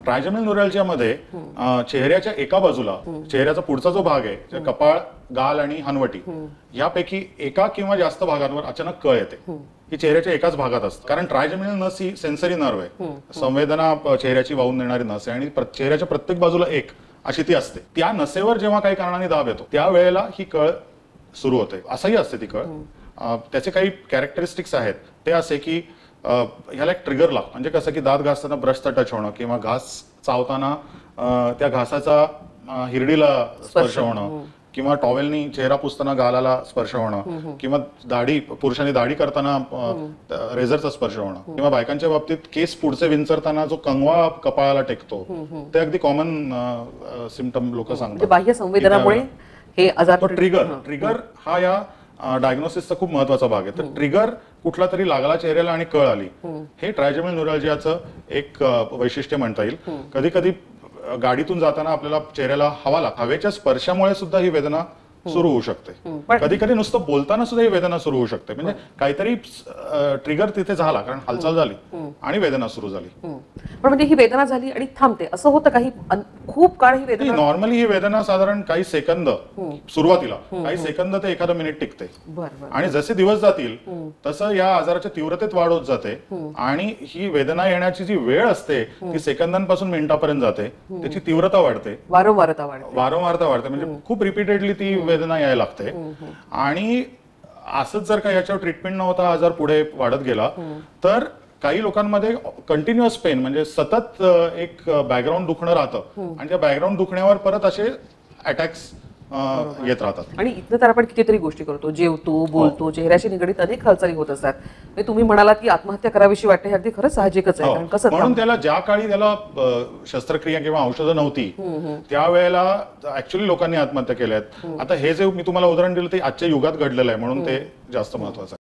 ट्रायजेमिनल न्यूरॅल्जिया मध्ये चेहऱ्याच्या एका बाजूला चेहऱ्याचा पुढचा जो भाग आहे कपाळ, गाल आणि हनवटी यापैकी एका किंवा जास्त भागांवर अचानक कळ येते. ही चेहऱ्याच्या एकाच भागात असते, कारण ट्रायजेमिनल नस ही सेन्सरी नर्व आहे, संवेदना चेहऱ्याची वाहून नेणारी नस आहे आणि चेहऱ्याच्या प्रत्येक बाजूला एक अशी ती असते. त्या नसेवर जेव्हा काही कारणाने दाब येतो त्यावेळेला ही कळ सुरू होते. असंही असते ती कळ. त्याचे काही कॅरेक्टरिस्टिक्स आहेत ते असे की ह्याला एक ट्रिगर लागतो. म्हणजे कसं की दात घासताना ब्रशचा टच होणं किंवा घास चावताना त्या घासाचा हिरडीला स्पर्श होणं किंवा टॉवेलनी चेहरा पुसताना गालाला स्पर्श होणं किंवा पुरुषांनी दाढी करताना रेझरचा स्पर्श होणं किंवा बायकांच्या बाबतीत केस पुढचे विंचरताना जो कंगवा कपाळाला टेकतो ते अगदी कॉमन सिम्पटम लोक सांगतात. बाह्य संवेदनामुळे हे आजार. ट्रिगर हा या डायग्नोसिसचा खूप महत्वाचा भाग आहे. तर ट्रिगर कुठला तरी लागला चेहऱ्याला आणि कळ आली, हे ट्रायजेमिनल न्यूरॅल्जियाचं एक वैशिष्ट्य म्हणता येईल. कधी कधी गाडीतून जाताना आपल्याला चेहऱ्याला हवा लागते, हवेच्या स्पर्शामुळे सुद्धा ही वेदना सुरू होऊ शकते. कधी कधी नुसतं बोलताना सुद्धा ही वेदना सुरू होऊ शकते. म्हणजे काहीतरी ट्रिगर तिथे झाला, कारण हालचाल झाली आणि वेदना सुरू झाली. पण म्हणजे ही वेदना झाली आणि थांबते असं होतं काही खूप काळ ही वेदना? नॉर्मली ही वेदना साधारण काही सेकंद, सुरुवातीला काही सेकंद ते एखादं मिनिट टिकते आणि जसे दिवस जातील तसं या आजाराच्या तीव्रतेत वाढ होत जाते आणि ही वेदना येण्याची जी वेळ असते ती सेकंदांपासून मिनिटापर्यंत जाते. त्याची तीव्रता वाढते, वारंवारता वाढते. म्हणजे खूप रिपीटेडली ती वेदना यायला लागते. आणि असंच जर का याच्यावर ट्रीटमेंट नव्हता आजार पुढे वाढत गेला तर काही लोकांमध्ये कंटिन्युअस पेन, म्हणजे सतत एक बॅकग्राऊंड दुखणं राहतं आणि त्या बॅकग्राऊंड दुखण्यावर परत असे अटॅक्स येत राहतात. आणि इथं तर आपण कितीतरी गोष्टी करतो, जेवतो, बोलतो, चेहऱ्याशी निगडीत अनेक हालचाली होत असतात. तुम्ही म्हणालात की आत्महत्या करावीशी वाटते, हे अगदी खरंच साहजिकच आहे. कारण कसं म्हणून त्याला ज्या काळी त्याला शस्त्रक्रिया किंवा औषधं नव्हती त्यावेळेला ऍक्च्युअली लोकांनी आत्महत्या केल्या आहेत. आता हे जे मी तुम्हाला उदाहरण दिलं ते आजच्या युगात घडलेलं आहे म्हणून ते जास्त महत्वाचं आहे.